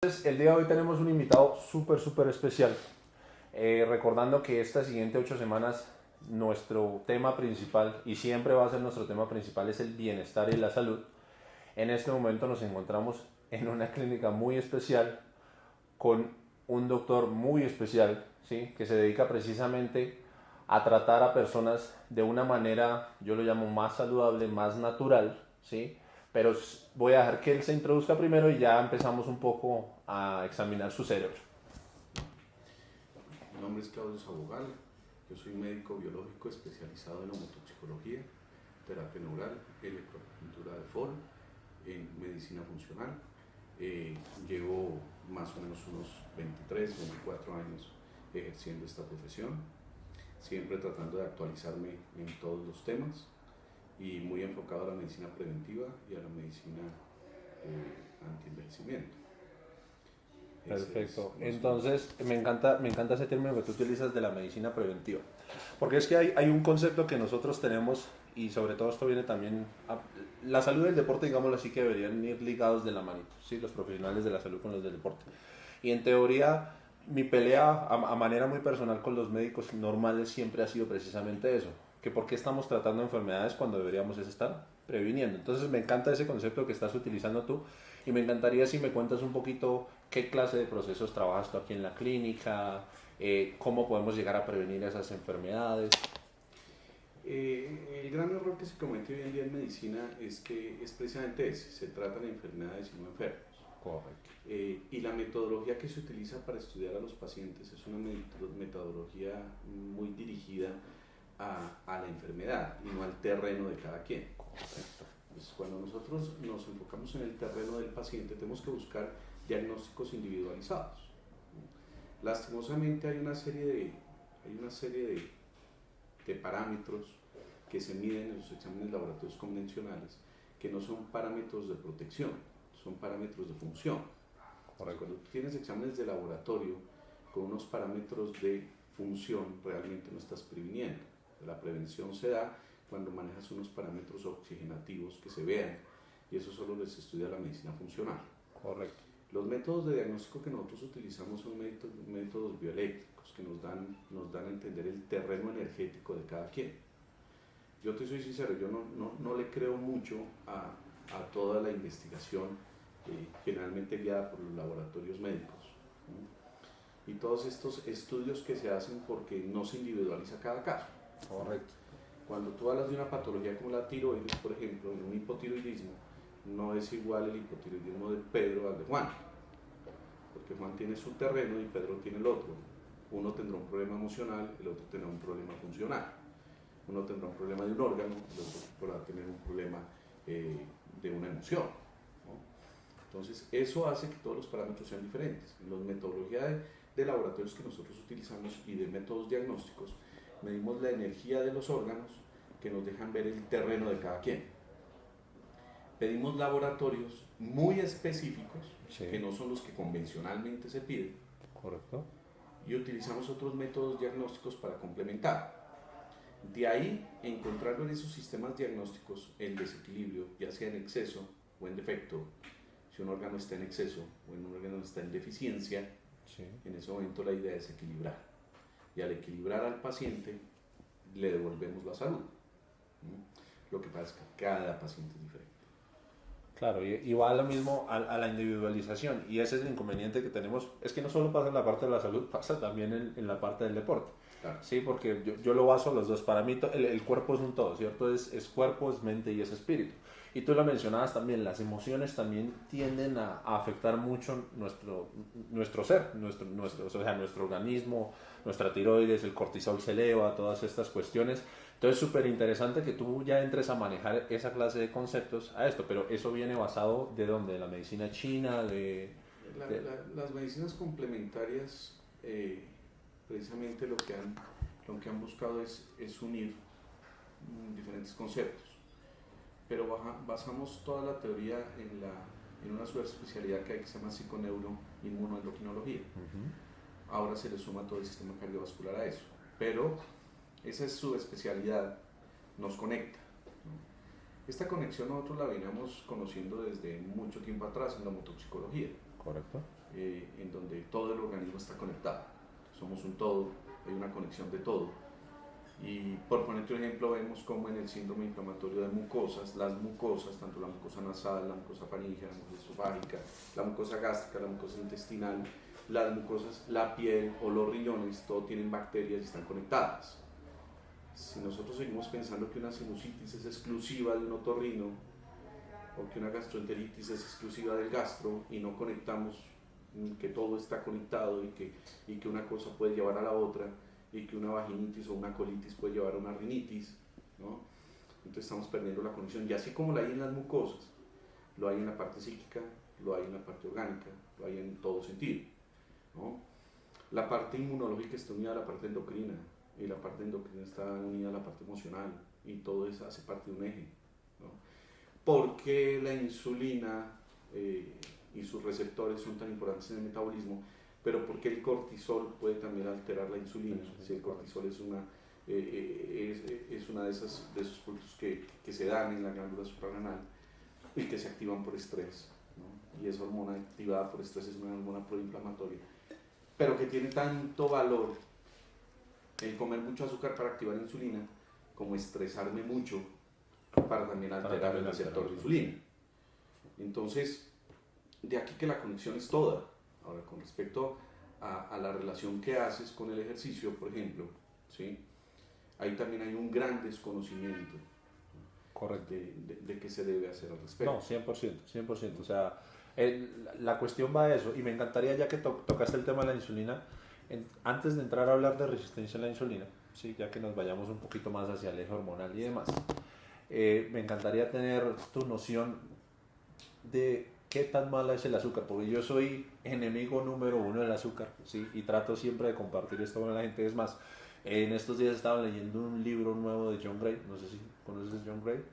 El día de hoy tenemos un invitado súper especial. Recordando que estas siguientes 8 semanas nuestro tema principal, y siempre va a ser nuestro tema principal, es el bienestar y la salud. En este momento nos encontramos en una clínica muy especial con un doctor muy especial, ¿sí? Que se dedica precisamente a tratar a personas de una manera, yo lo llamo más saludable, más natural, ¿sí? Pero voy a dejar que él se introduzca primero y ya empezamos un poco a examinar su cerebro. Mi nombre es Claudio Sabogal, yo soy médico biológico especializado en homotoxicología, terapia neural, electroacupuntura de FOL, en medicina funcional. Llevo más o menos unos 23, 24 años ejerciendo esta profesión, siempre tratando de actualizarme en todos los temas y muy enfocado a la medicina preventiva y a la medicina anti-envejecimiento. Perfecto. Entonces, me encanta ese término que tú utilizas de la medicina preventiva. Porque es que hay un concepto que nosotros tenemos, y sobre todo esto viene también la salud del deporte, digámoslo así, que deberían ir ligados de la manito, ¿sí? Los profesionales de la salud con los del deporte. Y en teoría, mi pelea a manera muy personal con los médicos normales siempre ha sido precisamente eso, que por qué estamos tratando enfermedades cuando deberíamos estar previniendo. Entonces me encanta ese concepto que estás utilizando tú, y me encantaría si me cuentas un poquito qué clase de procesos trabajas tú aquí en la clínica, cómo podemos llegar a prevenir esas enfermedades. El gran error que se comete hoy en día en medicina es que es precisamente ese, se tratan de enfermedades y no enfermos. Correcto. Y la metodología que se utiliza para estudiar a los pacientes es una metodología muy dirigida a la enfermedad y no al terreno de cada quien. Correcto. Pues cuando nosotros nos enfocamos en el terreno del paciente tenemos que buscar diagnósticos individualizados. Lastimosamente hay una serie de parámetros que se miden en los exámenes laboratorios convencionales que no son parámetros de protección, son parámetros de función. Cuando tú tienes exámenes de laboratorio con unos parámetros de función, realmente no estás previniendo. La prevención se da cuando manejas unos parámetros oxigenativos que se vean, y eso solo les estudia la medicina funcional. Correcto. Los métodos de diagnóstico que nosotros utilizamos son métodos bioeléctricos que nos dan a entender el terreno energético de cada quien. Yo te soy sincero, yo no le creo mucho a toda la investigación generalmente guiada por los laboratorios médicos, ¿sí? Y todos estos estudios que se hacen porque no se individualiza cada caso. Correcto. Cuando tú hablas de una patología como la tiroides, por ejemplo, en un hipotiroidismo, no es igual el hipotiroidismo de Pedro al de Juan, porque Juan tiene su terreno y Pedro tiene el otro. Uno tendrá un problema emocional, el otro tendrá un problema funcional. Uno tendrá un problema de un órgano, el otro podrá tener un problema de una emoción, ¿no? Entonces, eso hace que todos los parámetros sean diferentes. En la metodología de laboratorios que nosotros utilizamos y de métodos diagnósticos, medimos la energía de los órganos que nos dejan ver el terreno de cada quien. Pedimos laboratorios muy específicos, sí, que no son los que convencionalmente se piden. Correcto. Y utilizamos otros métodos diagnósticos para complementar. De ahí, encontrando en esos sistemas diagnósticos el desequilibrio, ya sea en exceso o en defecto. Si un órgano está en exceso o un órgano está en deficiencia, sí, en ese momento la idea es equilibrar. Y al equilibrar al paciente, le devolvemos la salud. Lo que pasa es que cada paciente es diferente. Claro, y va a lo mismo a la individualización, y ese es el inconveniente que tenemos, es que no solo pasa en la parte de la salud, pasa también en la parte del deporte. Claro. Sí, porque yo lo baso los dos. Para mí el cuerpo es un todo, ¿cierto? Es cuerpo, es mente y es espíritu. Y tú lo mencionabas también, las emociones también tienden a afectar mucho nuestro ser, o sea, nuestro organismo, nuestra tiroides, el cortisol se eleva, todas estas cuestiones. Entonces, súper interesante que tú ya entres a manejar esa clase de conceptos a esto, pero eso viene basado ¿de dónde? ¿De la medicina china? Las medicinas complementarias, precisamente lo que han buscado es unir diferentes conceptos, pero basamos toda la teoría en una subespecialidad que hay que se llama psiconeuroinmunoendocrinología. Ahora se le suma todo el sistema cardiovascular a eso, pero esa es su especialidad, nos conecta, ¿no? Esta conexión nosotros la veníamos conociendo desde mucho tiempo atrás en la homotoxicología. Correcto. en donde todo el organismo está conectado. Somos un todo, hay una conexión de todo. Y por ponerte un ejemplo, vemos como en el síndrome inflamatorio de mucosas, las mucosas, tanto la mucosa nasal, la mucosa faríngea, la mucosa esofágica, la mucosa gástrica, la mucosa intestinal, las mucosas, la piel o los riñones, todo tienen bacterias y están conectadas. Si nosotros seguimos pensando que una sinusitis es exclusiva de un otorrino o que una gastroenteritis es exclusiva del gastro y no conectamos que todo está conectado y que una cosa puede llevar a la otra y que una vaginitis o una colitis puede llevar a una rinitis, ¿no? Entonces estamos perdiendo la conexión. Y así como la hay en las mucosas, lo hay en la parte psíquica, lo hay en la parte orgánica, lo hay en todo sentido, ¿no? La parte inmunológica está unida a la parte endocrina y la parte endocrina está unida a la parte emocional y todo eso hace parte de un eje, ¿no? ¿Por qué la insulina y sus receptores son tan importantes en el metabolismo? Pero porque el cortisol puede también alterar la insulina. Si el cortisol es una de esos productos que se dan en la glándula suprarrenal y que se activan por estrés, ¿no? Y esa hormona activada por estrés es una hormona proinflamatoria, pero que tiene tanto valor el comer mucho azúcar para activar la insulina como estresarme mucho para también alterar el receptor de insulina. Entonces, de aquí que la conexión es toda. Ahora, con respecto a la relación que haces con el ejercicio, por ejemplo, ¿sí? Ahí también hay un gran desconocimiento. Correcto. De qué se debe hacer al respecto. No, 100%, 100%. O sea, la cuestión va a eso. Y me encantaría, ya que tocaste el tema de la insulina, antes de entrar a hablar de resistencia a la insulina, ¿sí? Ya que nos vayamos un poquito más hacia el eje hormonal y demás, me encantaría tener tu noción de qué tan mala es el azúcar, porque yo soy enemigo número uno del azúcar, ¿sí? Y trato siempre de compartir esto con la gente. Es más, en estos días estaba leyendo un libro nuevo de John Gray, no sé si conoces a John Gray.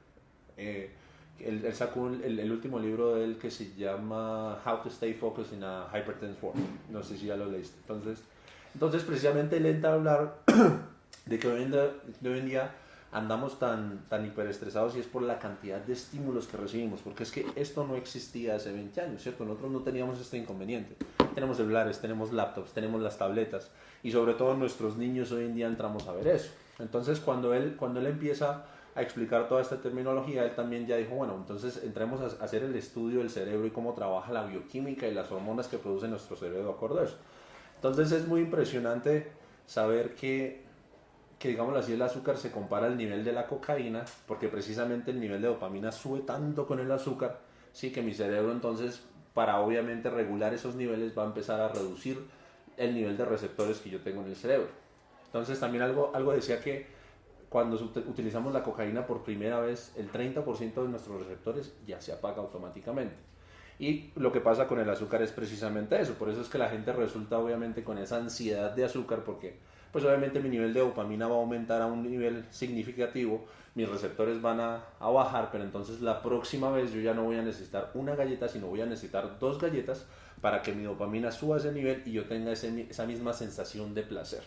Él sacó el último libro de él que se llama How to Stay Focused in a Hypertense World, no sé si ya lo leíste. Entonces precisamente él entra a hablar de que hoy en día andamos tan hiperestresados y es por la cantidad de estímulos que recibimos, porque es que esto no existía hace 20 años, ¿cierto? Nosotros no teníamos este inconveniente. Tenemos celulares, tenemos laptops, tenemos las tabletas y sobre todo nuestros niños hoy en día entramos a ver eso. Entonces cuando él empieza a explicar toda esta terminología, él también ya dijo, bueno, entonces entremos a hacer el estudio del cerebro y cómo trabaja la bioquímica y las hormonas que produce nuestro cerebro de acuerdo a eso. Entonces es muy impresionante saber que digámoslo así, el azúcar se compara al nivel de la cocaína, porque precisamente el nivel de dopamina sube tanto con el azúcar, sí, que mi cerebro entonces, para obviamente regular esos niveles, va a empezar a reducir el nivel de receptores que yo tengo en el cerebro. Entonces también algo decía que cuando utilizamos la cocaína por primera vez, el 30% de nuestros receptores ya se apaga automáticamente. Y lo que pasa con el azúcar es precisamente eso, por eso es que la gente resulta obviamente con esa ansiedad de azúcar, porque pues obviamente mi nivel de dopamina va a aumentar a un nivel significativo, mis receptores van a bajar, pero entonces la próxima vez yo ya no voy a necesitar una galleta, sino voy a necesitar 2 galletas para que mi dopamina suba ese nivel y yo tenga esa misma sensación de placer.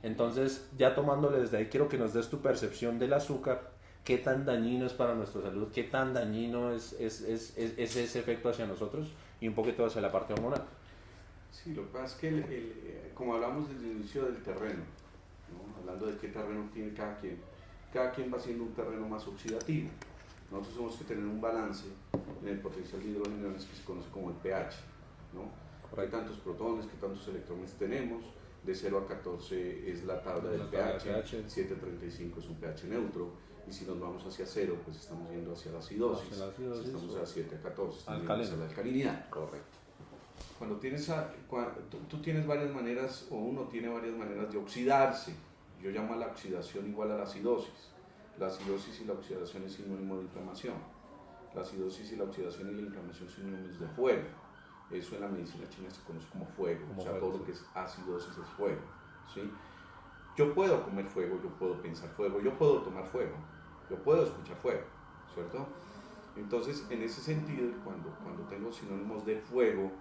Entonces, ya tomándole desde ahí, quiero que nos des tu percepción del azúcar, qué tan dañino es para nuestra salud, qué tan dañino es ese efecto hacia nosotros y un poquito hacia la parte hormonal. Sí, lo que pasa es que, como hablamos desde el inicio del terreno, ¿no? Hablando de qué terreno tiene cada quien va siendo un terreno más oxidativo. Nosotros tenemos que tener un balance en el potencial de hidrogeniones que se conoce como el pH, ¿no? Hay tantos protones, qué tantos electrones tenemos. De 0 a 14 es la tabla del pH, 7.35 es un pH neutro, y si nos vamos hacia 0, pues estamos yendo hacia la acidosis. Si estamos a 7 a 14, estamos yendo hacia la alcalinidad. Correcto. Cuando tú tienes varias maneras, o uno tiene varias maneras de oxidarse. Yo llamo a la oxidación igual a la acidosis. La acidosis y la oxidación es sinónimo de inflamación. La acidosis y la oxidación y la inflamación son sinónimos de fuego. Eso en la medicina china se conoce como fuego, todo lo que es acidosis es fuego, ¿sí? Yo puedo comer fuego, yo puedo pensar fuego, yo puedo tomar fuego, yo puedo escuchar fuego, ¿cierto? Entonces, en ese sentido, cuando tengo sinónimos de fuego,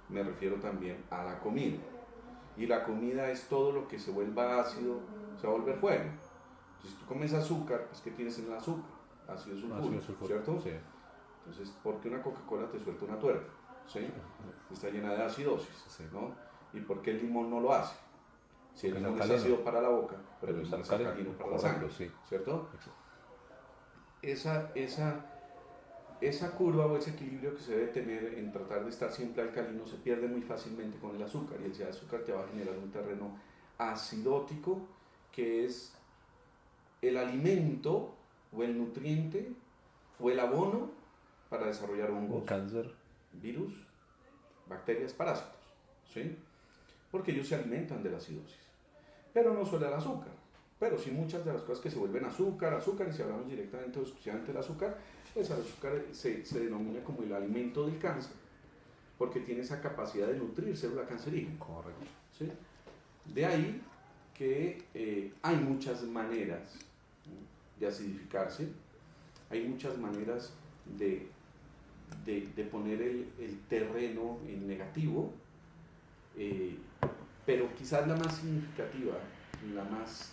me refiero también a la comida. Y la comida es todo lo que se vuelva ácido, se va a volver fuego. Entonces, si tú comes azúcar, pues ¿qué tienes en el azúcar? Ácido sulfúrico, ¿cierto? Sí. Entonces, ¿por qué una Coca-Cola te suelta una tuerca? ¿sí? Está llena de acidosis, Sí. ¿no? ¿Y por qué el limón no lo hace? Si el Porque es limón es alcalino. ácido para la boca, pero el Pero es limón es alcalino. alcalino para la Correcto, sangre, sí. ¿cierto? Exacto. Esa curva o ese equilibrio que se debe tener en tratar de estar siempre alcalino se pierde muy fácilmente con el azúcar, y el azúcar te va a generar un terreno acidótico, que es el alimento o el nutriente o el abono para desarrollar Un hongos, cáncer. virus, bacterias, parásitos, ¿sí? Porque ellos se alimentan de la acidosis. Pero no solo el azúcar, pero sí muchas de las cosas que se vuelven azúcar, y si hablamos directamente o exclusivamente del azúcar, pues el azúcar se denomina como el alimento del cáncer, porque tiene esa capacidad de nutrir célula cancerígena. Correcto. ¿Sí? De ahí que hay muchas maneras, ¿no?, de acidificarse, hay muchas maneras de poner el terreno en negativo, pero quizás la más significativa, la más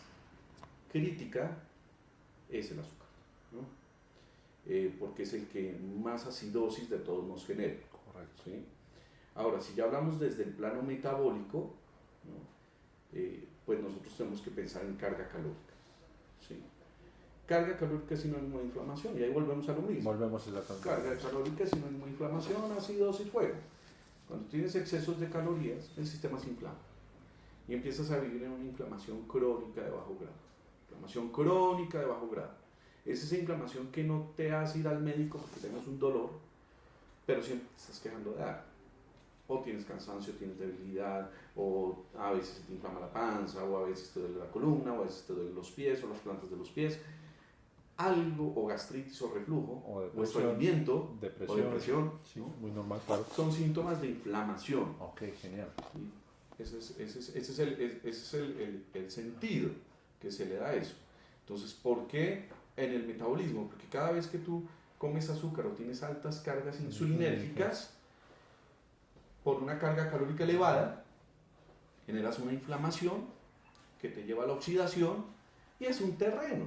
crítica, es el azúcar, ¿no? Porque es el que más acidosis de todos nos genera. Correcto. ¿Sí? Ahora, si ya hablamos desde el plano metabólico, ¿no?, pues nosotros tenemos que pensar en carga calórica, ¿sí? Carga calórica es sinónimo de inflamación, y ahí volvemos a lo mismo. Volvemos a la carga. Carga calórica es sinónimo de inflamación, acidosis, fuego. Cuando tienes excesos de calorías, el sistema se inflama y empiezas a vivir en una inflamación crónica de bajo grado. Inflamación crónica de bajo grado. Es esa inflamación que no te hace ir al médico porque tengas un dolor, pero siempre te estás quejando de algo. O tienes cansancio, tienes debilidad, o a veces se te inflama la panza, o a veces te duele la columna, o a veces te duelen los pies o las plantas de los pies. Algo, o gastritis o reflujo, o estreñimiento, o depresión, sí, ¿no?, muy normal, claro. son síntomas de inflamación. Ok, genial. ¿Sí? Ese es el sentido que se le da a eso. Entonces, ¿por qué en el metabolismo? Porque cada vez que tú comes azúcar o tienes altas cargas insulinérgicas, por una carga calórica elevada, generas una inflamación que te lleva a la oxidación, y es un terreno.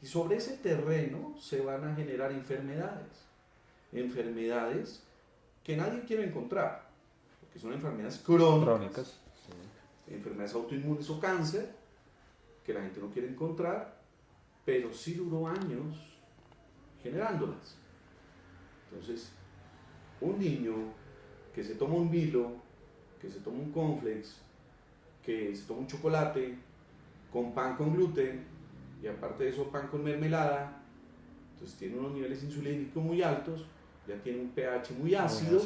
Y sobre ese terreno se van a generar enfermedades. Enfermedades que nadie quiere encontrar, porque son enfermedades crónicas. Sí. Enfermedades autoinmunes o cáncer, que la gente no quiere encontrar, pero sí duró años generándolas. Entonces, un niño que se toma un Milo, que se toma un cornflakes, que se toma un chocolate con pan con gluten, y aparte de eso pan con mermelada, entonces tiene unos niveles insulínicos muy altos, ya tiene un pH muy ácido,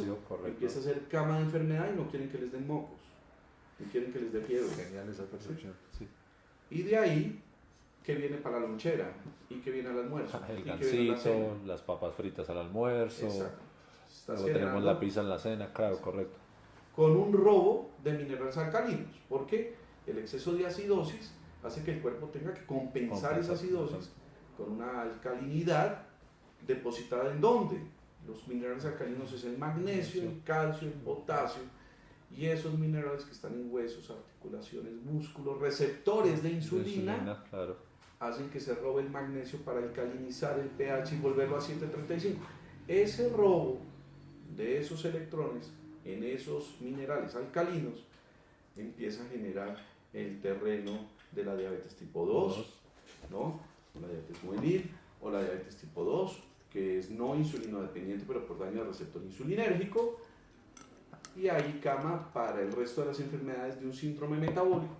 empieza a hacer cama de enfermedad y no quieren que les den mocos, no quieren que les dé fiebre. Genial esa percepción. Sí. Y de ahí que viene para la lonchera, y que viene al almuerzo, El y que viene a la cena. gansito, las papas fritas al almuerzo. Exacto. Luego tenemos la pizza en la cena, claro, correcto. Con un robo de minerales alcalinos, porque el exceso de acidosis hace que el cuerpo tenga que compensar esa acidosis con una alcalinidad depositada en ¿dónde? Los minerales alcalinos es el magnesio, el calcio, el potasio, y esos minerales que están en huesos, articulaciones, músculos, receptores de insulina, claro, hacen que se robe el magnesio para alcalinizar el pH y volverlo a 7.35. Ese robo de esos electrones en esos minerales alcalinos empieza a generar el terreno de la diabetes tipo 2, ¿no?, la diabetes juvenil, o la diabetes tipo 2, que es no insulino dependiente pero por daño del receptor insulinérgico, y ahí cama para el resto de las enfermedades de un síndrome metabólico,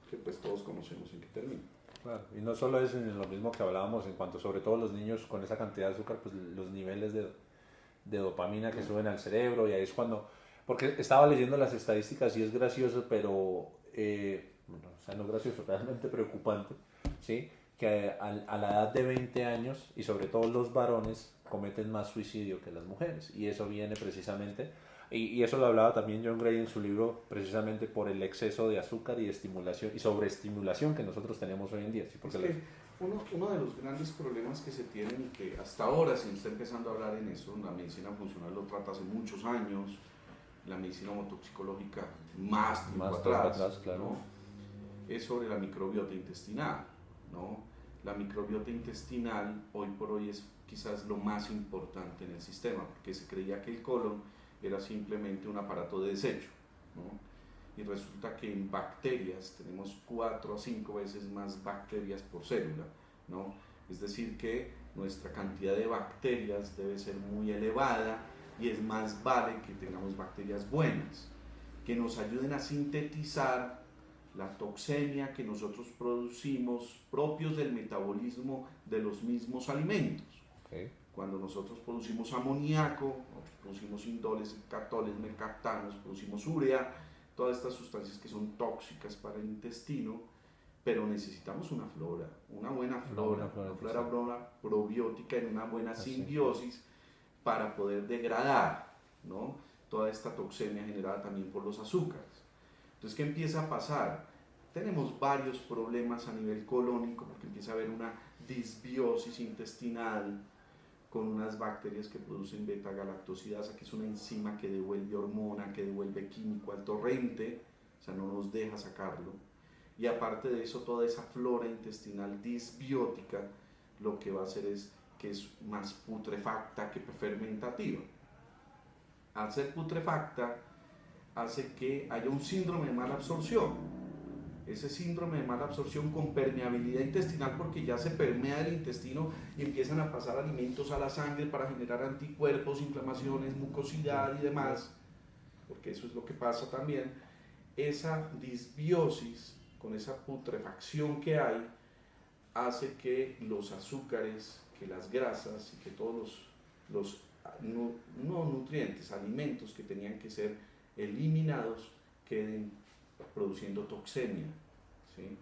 que pues todos conocemos en qué termina. Claro, y no solo es en lo mismo que hablábamos en cuanto sobre todo los niños con esa cantidad de azúcar, pues los niveles de dopamina que suben al cerebro, y ahí es cuando, porque estaba leyendo las estadísticas y es gracioso, pero o sea, no gracioso, realmente preocupante, ¿sí?, que a la edad de 20 años, y sobre todo los varones, cometen más suicidio que las mujeres, y eso viene precisamente, y eso lo hablaba también John Gray en su libro, precisamente por el exceso de azúcar y estimulación y sobreestimulación que nosotros tenemos hoy en día. ¿Sí? Porque es que uno de los grandes problemas que se tienen, y que hasta ahora se está empezando a hablar en eso, la medicina funcional lo trata hace muchos años, la medicina homotoxicológica más tiempo atrás, claro, ¿no?, es sobre la microbiota intestinal, ¿no? La microbiota intestinal hoy por hoy es quizás lo más importante en el sistema, porque se creía que el colon era simplemente un aparato de desecho, ¿no? Y resulta que en bacterias tenemos 4 a 5 veces más bacterias por célula, ¿no? Es decir que nuestra cantidad de bacterias debe ser muy elevada y es más vale que tengamos bacterias buenas, que nos ayuden a sintetizar la toxemia que nosotros producimos propios del metabolismo de los mismos alimentos. Okay. Cuando nosotros producimos amoníaco, producimos indoles, catoles, mercaptanos, producimos urea, todas estas sustancias que son tóxicas para el intestino, pero necesitamos una flora, una buena flora, una flora probiótica en una buena simbiosis para poder degradar, ¿no?, toda esta toxemia generada también por los azúcares. Entonces, ¿qué empieza a pasar? Tenemos varios problemas a nivel colónico porque empieza a haber una disbiosis intestinal con unas bacterias que producen beta-galactosidasa, que es una enzima que devuelve hormona, que devuelve químico al torrente, o sea, no nos deja sacarlo. Y aparte de eso, toda esa flora intestinal disbiótica lo que va a hacer es que es más putrefacta que fermentativa. Al ser putrefacta, hace que haya un síndrome de mala absorción. Ese síndrome de mala absorción con permeabilidad intestinal, porque ya se permea el intestino y empiezan a pasar alimentos a la sangre para generar anticuerpos, inflamaciones, mucosidad y demás, porque eso es lo que pasa también. Esa disbiosis con esa putrefacción que hay hace que los azúcares, que las grasas y que todos los no nutrientes, alimentos que tenían que ser eliminados queden produciendo toxemia, ¿sí?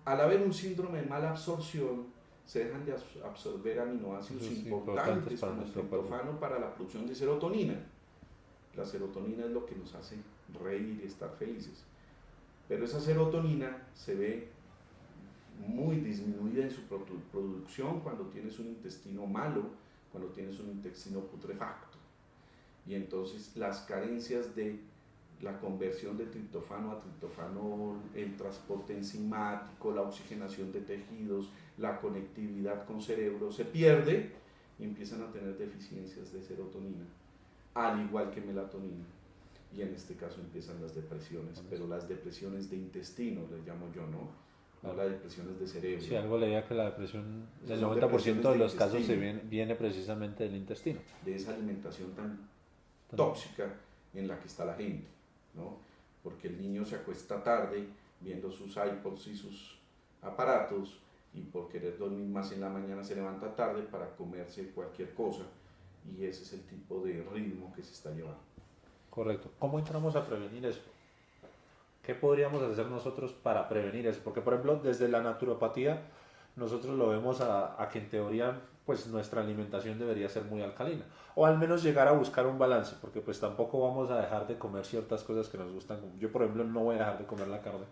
Al haber un síndrome de mala absorción, se dejan de absorber aminoácidos importantes como el triptofano para la producción de serotonina. La serotonina es lo que nos hace reír y estar felices. Pero esa serotonina se ve muy disminuida en su producción cuando tienes un intestino malo, cuando tienes un intestino putrefacto. Y entonces las carencias de la conversión de triptofano a triptofanol, el transporte enzimático, la oxigenación de tejidos, la conectividad con cerebro se pierde y empiezan a tener deficiencias de serotonina, al igual que melatonina. Y en este caso empiezan las depresiones, pero las depresiones de intestino, les llamo yo, ¿no? No las depresiones de cerebro. Sí, algo leía que la depresión del 90% de los casos viene precisamente del intestino. De esa alimentación tan tóxica en la que está la gente, ¿no? Porque el niño se acuesta tarde viendo sus iPods y sus aparatos y por querer dormir más en la mañana se levanta tarde para comerse cualquier cosa y ese es el tipo de ritmo que se está llevando. Correcto. ¿Cómo entramos a prevenir eso? ¿Qué podríamos hacer nosotros para prevenir eso? Porque, por ejemplo, desde la naturopatía, nosotros lo vemos a que en teoría, pues nuestra alimentación debería ser muy alcalina. O al menos llegar a buscar un balance, porque pues tampoco vamos a dejar de comer ciertas cosas que nos gustan. Yo, por ejemplo, no voy a dejar de comer la carne,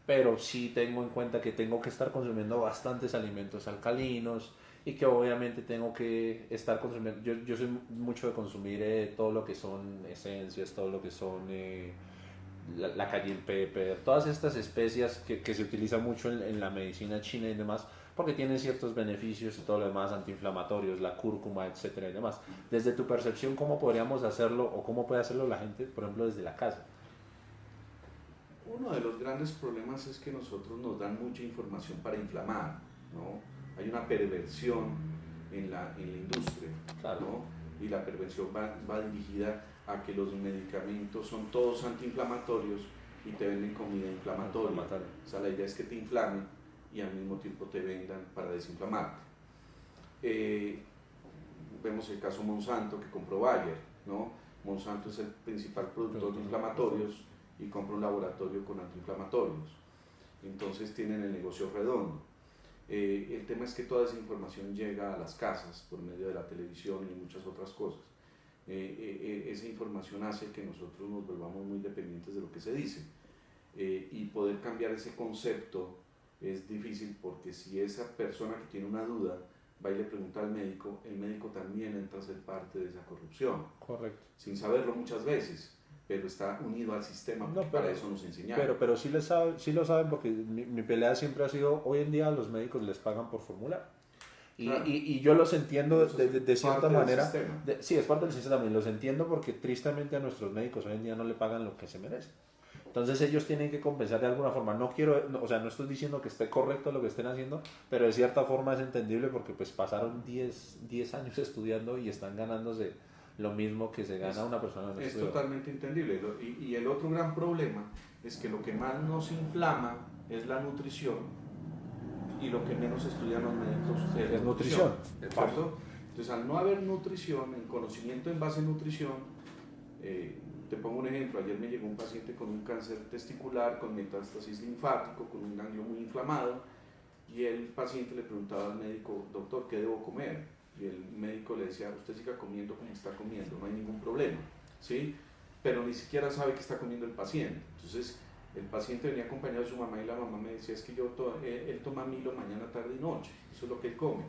pero sí tengo en cuenta que tengo que estar consumiendo bastantes alimentos alcalinos y que obviamente tengo que estar consumiendo, yo soy mucho de consumir todo lo que son esencias, todo lo que son la cayenne pepper, todas estas especias que se utilizan mucho en la medicina china y demás, porque tienen ciertos beneficios y todo lo demás, antiinflamatorios, la cúrcuma, etcétera y demás. Desde tu percepción, ¿cómo podríamos hacerlo o cómo puede hacerlo la gente, por ejemplo, desde la casa? Uno de los grandes problemas es que nosotros nos dan mucha información para inflamar, ¿no? Hay una perversión en la industria, claro, ¿no? Y la perversión va dirigida a que los medicamentos son todos antiinflamatorios y te venden comida inflamatoria. O sea, la idea es que te inflamen y al mismo tiempo te vendan para desinflamarte. Vemos el caso Monsanto que compró Bayer, ¿no? Monsanto es el principal productor de inflamatorios y compra un laboratorio con antiinflamatorios. Entonces tienen el negocio redondo. El tema es que toda esa información llega a las casas por medio de la televisión y muchas otras cosas. Esa información hace que nosotros nos volvamos muy dependientes de lo que se dice. Y poder cambiar ese concepto es difícil porque si esa persona que tiene una duda va y le pregunta al médico, el médico también entra a ser parte de esa corrupción. Correcto. Sin saberlo muchas veces, pero está unido al sistema, porque para eso nos enseñaron. Pero sí lo saben porque mi pelea siempre ha sido, hoy en día los médicos les pagan por formular. Claro. Y yo los entiendo Eso de cierta parte del manera. sistema. Sí, es parte del sistema también. Los entiendo porque tristemente a nuestros médicos hoy en día no le pagan lo que se merecen. Entonces ellos tienen que compensar de alguna forma. No quiero, o sea, no estoy diciendo que esté correcto lo que estén haciendo, pero de cierta forma es entendible porque pues pasaron 10 años estudiando y están ganándose lo mismo que se gana una persona en Es estudio. totalmente entendible. Y el otro gran problema es que lo que más nos inflama es la nutrición y lo que menos estudian los médicos es nutrición. ¿cierto? Entonces, al no haber nutrición, el conocimiento en base a nutrición, te pongo un ejemplo, ayer me llegó un paciente con un cáncer testicular, con metástasis linfático, con un ganglio muy inflamado, y el paciente le preguntaba al médico, doctor, ¿qué debo comer? Y el médico le decía, usted siga comiendo como está comiendo, no hay ningún problema, ¿sí? Pero ni siquiera sabe qué está comiendo el paciente. Entonces, el paciente venía acompañado de su mamá y la mamá me decía, es que él toma Milo mañana, tarde y noche, eso es lo que él come,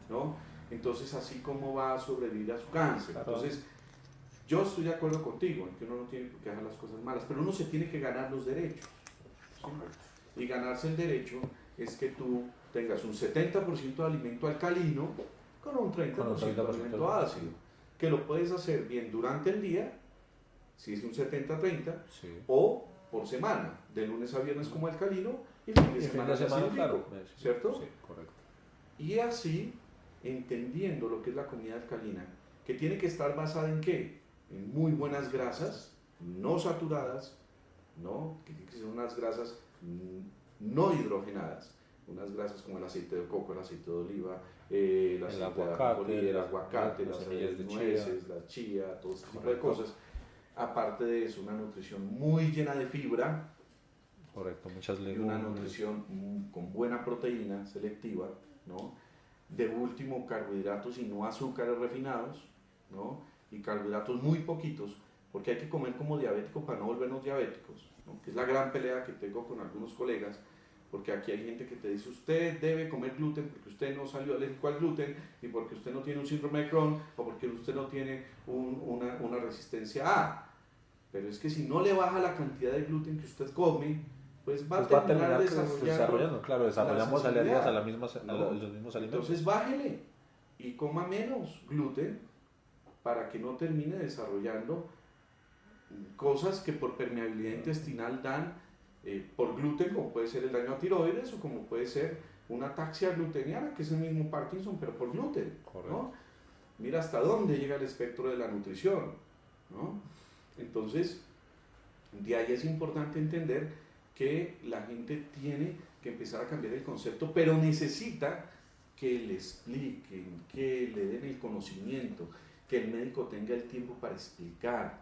¿no? Entonces, así como va a sobrevivir a su cáncer. Claro. Entonces, yo estoy de acuerdo contigo en que uno no tiene por qué dejar las cosas malas, pero uno se tiene que ganar los derechos. ¿Sí? Y ganarse el derecho es que tú tengas un 70% de alimento alcalino con un 30% de alimento ácido, que lo puedes hacer bien durante el día, si es un 70-30, sí, o por semana, de lunes a viernes como alcalino y fin de semana claro, ¿cierto? Sí, correcto. Y así, entendiendo lo que es la comida alcalina, que tiene que estar basada en ¿qué? En muy buenas grasas, no saturadas, ¿no? Que tienen que ser unas grasas no hidrogenadas, unas grasas como el aceite de coco, el aceite de oliva, el aceite de aguacate, las semillas de nueces, la chía, todo este tipo de cosas. Aparte de eso, una nutrición muy llena de fibra, correcto, muchas y una nutrición con buena proteína selectiva, ¿no? De último, carbohidratos y no azúcares refinados, ¿no? Y carbohidratos muy poquitos, porque hay que comer como diabético para no volvernos diabéticos, ¿no? Que es la gran pelea que tengo con algunos colegas, porque aquí hay gente que te dice, usted debe comer gluten porque usted no salió alérgico al gluten, y porque usted no tiene un síndrome de Crohn, o porque usted no tiene una resistencia A. Pero es que si no le baja la cantidad de gluten que usted come, pues va a terminar desarrollando. Claro, desarrollamos alergias a los mismos alimentos. Entonces bájele y coma menos gluten para que no termine desarrollando cosas que por permeabilidad intestinal dan por gluten, como puede ser el daño a tiroides o como puede ser una ataxia gluteniana, que es el mismo Parkinson, pero por gluten, ¿no? Mira hasta dónde llega el espectro de la nutrición, ¿no? Entonces, de ahí es importante entender que la gente tiene que empezar a cambiar el concepto, pero necesita que le expliquen, que le den el conocimiento, que el médico tenga el tiempo para explicar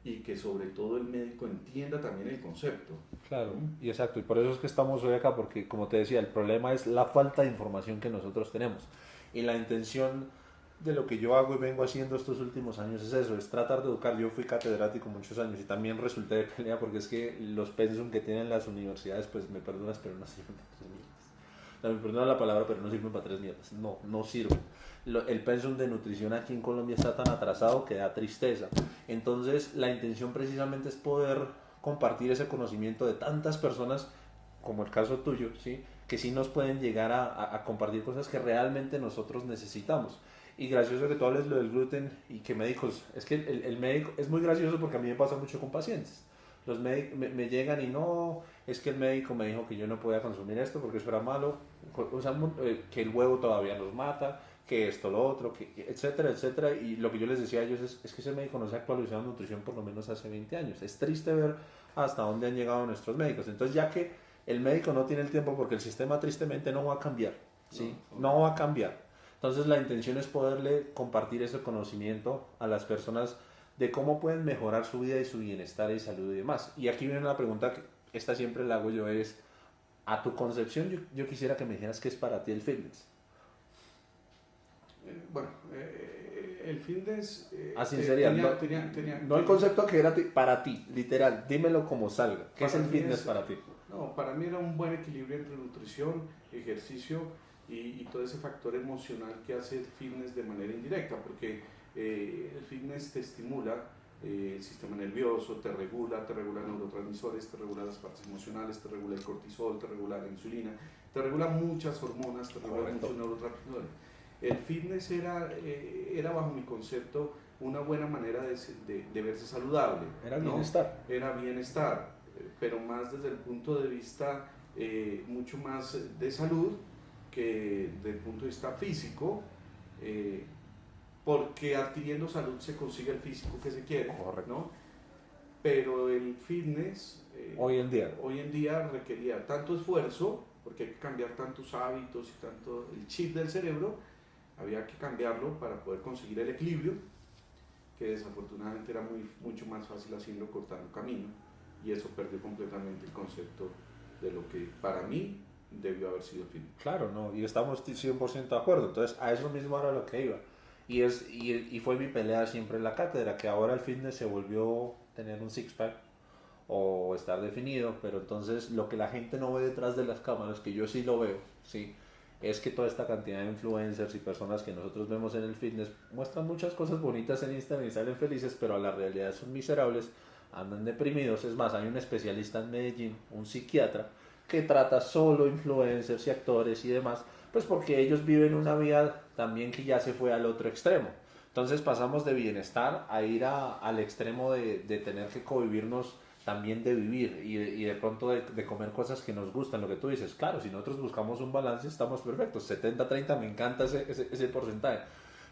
y que sobre todo el médico entienda también el concepto. Claro, y exacto, y por eso es que estamos hoy acá, porque como te decía, el problema es la falta de información que nosotros tenemos. Y la intención de lo que yo hago y vengo haciendo estos últimos años es eso, es tratar de educar. Yo fui catedrático muchos años y también resulté de pelea porque es que los pensum que tienen las universidades, pues me perdonas, pero no sirven para 3 mierdas. Me perdona la palabra, pero no sirven para 3 mierdas. No sirven. El pensum de nutrición aquí en Colombia está tan atrasado que da tristeza. Entonces, la intención precisamente es poder compartir ese conocimiento de tantas personas, como el caso tuyo, ¿sí? Que sí nos pueden llegar a compartir cosas que realmente nosotros necesitamos. Y gracioso que tú hables lo del gluten y que médicos, es que el médico, es muy gracioso porque a mí me pasa mucho con pacientes. Los médicos me llegan y no, es que el médico me dijo que yo no podía consumir esto porque eso era malo, o sea, que el huevo todavía nos mata, que esto, lo otro, que, etcétera, etcétera. Y lo que yo les decía a ellos es que ese médico no se ha actualizado en nutrición por lo menos hace 20 años. Es triste ver hasta dónde han llegado nuestros médicos. Entonces, ya que el médico no tiene el tiempo porque el sistema tristemente no va a cambiar, ¿sí? No va a cambiar. Entonces la intención es poderle compartir ese conocimiento a las personas de cómo pueden mejorar su vida y su bienestar y salud y demás. Y aquí viene una pregunta que esta siempre la hago yo, es, a tu concepción yo quisiera que me dijeras qué es para ti el fitness. Bueno, el fitness... Así sería, no el concepto que era para ti, literal, dímelo como salga. ¿Qué es el fitness para ti? No, para mí era un buen equilibrio entre nutrición, ejercicio y todo ese factor emocional que hace el fitness de manera indirecta, porque el fitness te estimula el sistema nervioso, te regula neurotransmisores, te regula las partes emocionales, te regula el cortisol, te regula la insulina, te regula muchas hormonas, te regula muchos neurotransmisores. el fitness era bajo mi concepto una buena manera de verse saludable. Era ¿no? bienestar. Era bienestar, pero más desde el punto de vista mucho más de salud que desde el punto de vista físico, porque adquiriendo salud se consigue el físico que se quiere. Correcto. ¿no? Pero el fitness Hoy en día requería tanto esfuerzo, porque hay que cambiar tantos hábitos y tanto el chip del cerebro, había que cambiarlo para poder conseguir el equilibrio, que desafortunadamente era mucho más fácil haciendo cortando camino, y eso perdió completamente el concepto de lo que para mí debió haber sido el fitness. Claro, no, y estamos 100% de acuerdo. Entonces, a eso mismo era lo que iba. Y fue mi pelea siempre en la cátedra, que ahora el fitness se volvió tener un six-pack o estar definido, pero entonces lo que la gente no ve detrás de las cámaras, que yo sí lo veo, sí, es que toda esta cantidad de influencers y personas que nosotros vemos en el fitness muestran muchas cosas bonitas en Instagram y salen felices, pero a la realidad son miserables, andan deprimidos. Es más, hay un especialista en Medellín, un psiquiatra, que trata solo influencers y actores y demás, pues porque ellos viven una vida también que ya se fue al otro extremo. Entonces pasamos de bienestar a ir al extremo de tener que convivirnos también de vivir y de pronto de comer cosas que nos gustan, lo que tú dices. Claro, si nosotros buscamos un balance estamos perfectos, 70-30, me encanta ese porcentaje.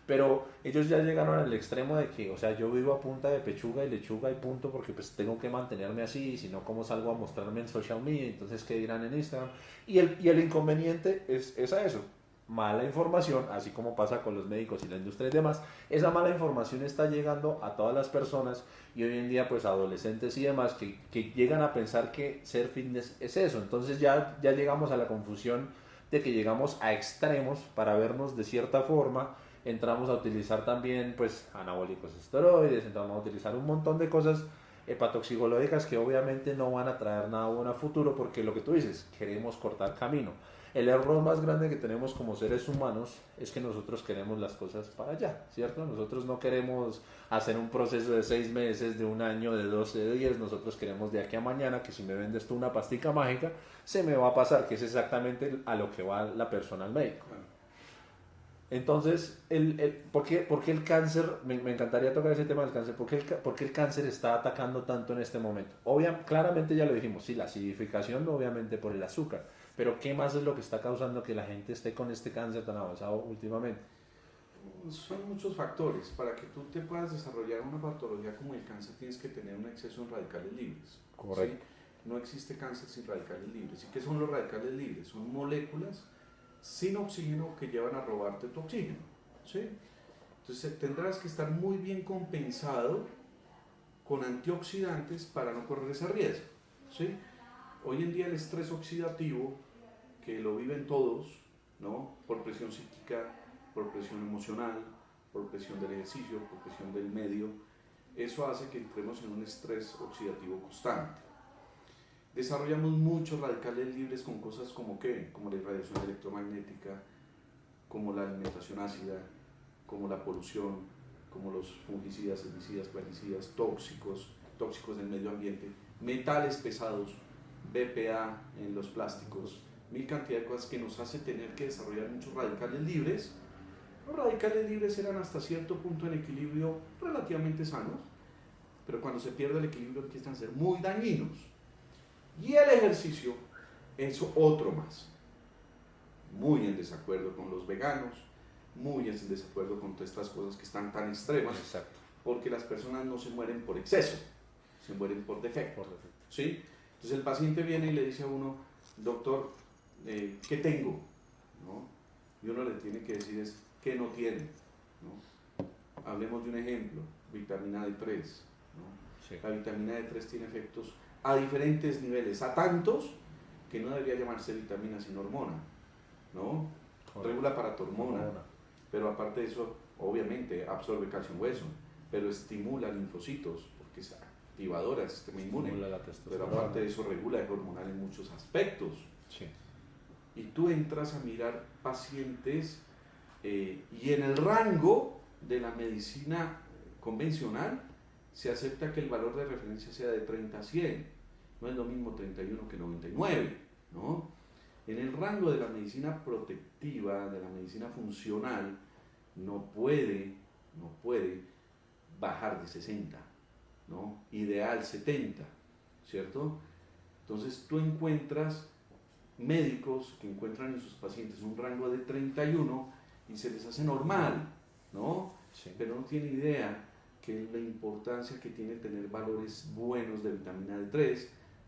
Pero ellos ya llegaron al extremo de que, o sea, yo vivo a punta de pechuga y lechuga y punto, porque pues tengo que mantenerme así, si no, ¿cómo salgo a mostrarme en social media? Entonces, ¿qué dirán en Instagram? Y el inconveniente es a eso, mala información, así como pasa con los médicos y la industria y demás. Esa mala información está llegando a todas las personas, y hoy en día pues adolescentes y demás que llegan a pensar que ser fitness es eso. Entonces ya llegamos a la confusión de que llegamos a extremos para vernos de cierta forma. Entramos a utilizar también pues anabólicos esteroides, entramos a utilizar un montón de cosas hepatoxicológicas que obviamente no van a traer nada bueno a futuro, porque lo que tú dices, queremos cortar camino. El error más grande que tenemos como seres humanos es que nosotros queremos las cosas para allá, ¿cierto? Nosotros no queremos hacer un proceso de 6 meses, de un año, de 12 días. Nosotros queremos de aquí a mañana, que si me vendes tú una pastica mágica, se me va a pasar, que es exactamente a lo que va la persona al médico. Entonces, ¿por qué el cáncer? Me encantaría tocar ese tema del cáncer. ¿Por qué el cáncer está atacando tanto en este momento? Claramente ya lo dijimos, sí, la acidificación, obviamente por el azúcar. Pero ¿qué más es lo que está causando que la gente esté con este cáncer tan avanzado últimamente? Son muchos factores. Para que tú te puedas desarrollar una patología como el cáncer, tienes que tener un exceso en radicales libres. Correcto. ¿Sí? No existe cáncer sin radicales libres. ¿Y qué son los radicales libres? Son moléculas sin oxígeno que llevan a robarte tu oxígeno. ¿Sí? Entonces tendrás que estar muy bien compensado con antioxidantes para no correr ese riesgo. ¿Sí? Hoy en día el estrés oxidativo, que lo viven todos, ¿no? Por presión psíquica, por presión emocional, por presión del ejercicio, por presión del medio, eso hace que entremos en un estrés oxidativo constante. Desarrollamos muchos radicales libres con cosas como ¿qué? Como la irradiación electromagnética, como la alimentación ácida, como la polución, como los fungicidas, herbicidas, plaguicidas, tóxicos del medio ambiente, metales pesados, BPA en los plásticos, mil cantidad de cosas que nos hace tener que desarrollar muchos radicales libres. Los radicales libres eran hasta cierto punto en equilibrio relativamente sanos, pero cuando se pierde el equilibrio empiezan a ser muy dañinos. Y el ejercicio es otro más. Muy en desacuerdo con los veganos, muy en desacuerdo con todas estas cosas que están tan extremas. Exacto. Porque las personas no se mueren por exceso, se mueren por defecto. ¿Sí? Entonces el paciente viene y le dice a uno, doctor, ¿qué tengo? ¿No? Y uno le tiene que decir es, ¿qué no tiene? ¿No? Hablemos de un ejemplo, vitamina D3. ¿No? Sí. La vitamina D3 tiene efectos a diferentes niveles, a tantos que no debería llamarse vitamina sino hormona. ¿No? Regula para tu hormona, pero aparte de eso, obviamente absorbe calcio en hueso, pero estimula linfocitos, porque es activadora del sistema inmune, pero aparte de eso regula el hormonal en muchos aspectos. Sí. Y tú entras a mirar pacientes y en el rango de la medicina convencional se acepta que el valor de referencia sea de 30 a 100, no es lo mismo 31 que 99, ¿no? En el rango de la medicina protectiva, de la medicina funcional, no puede bajar de 60, ¿no? Ideal 70, ¿cierto? Entonces tú encuentras médicos que encuentran en sus pacientes un rango de 31 y se les hace normal, ¿no? Sí. Pero no tiene idea que la importancia que tiene tener valores buenos de vitamina D3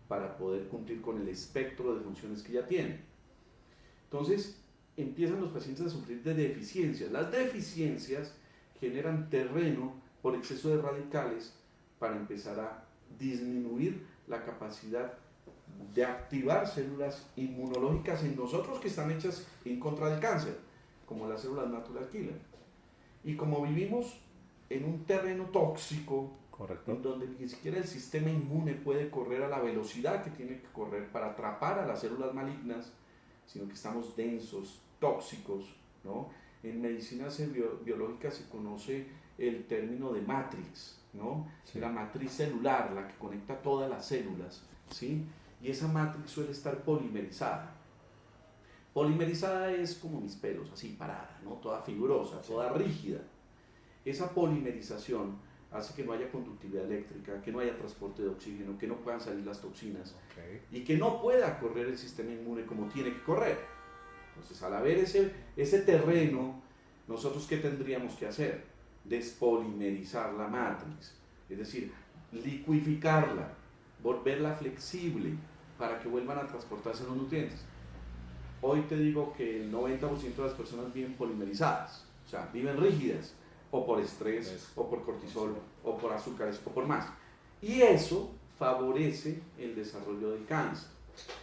para poder cumplir con el espectro de funciones que ya tiene. Entonces, empiezan los pacientes a sufrir de deficiencias. Las deficiencias generan terreno por exceso de radicales para empezar a disminuir la capacidad de activar células inmunológicas en nosotros que están hechas en contra del cáncer, como las células natural killer. Y como vivimos en un terreno tóxico, Correcto. en donde ni siquiera el sistema inmune puede correr a la velocidad que tiene que correr para atrapar a las células malignas, sino que estamos densos, tóxicos, ¿no? En medicina biológica se conoce el término de matrix, ¿no? Sí. La matriz celular, la que conecta todas las células, ¿sí? Y esa matrix suele estar polimerizada. Polimerizada es como mis pelos, así parada, ¿no? Toda fibrosa, toda rígida. Esa polimerización hace que no haya conductividad eléctrica, que no haya transporte de oxígeno, que no puedan salir las toxinas y que no pueda correr el sistema inmune como tiene que correr. Entonces, al haber ese terreno, ¿nosotros qué tendríamos que hacer? Despolimerizar la matriz, es decir, liquificarla, volverla flexible para que vuelvan a transportarse los nutrientes. Hoy te digo que el 90% de las personas viven polimerizadas, o sea, viven rígidas, o por estrés, o por cortisol, o por azúcares, o por más. Y eso favorece el desarrollo del cáncer,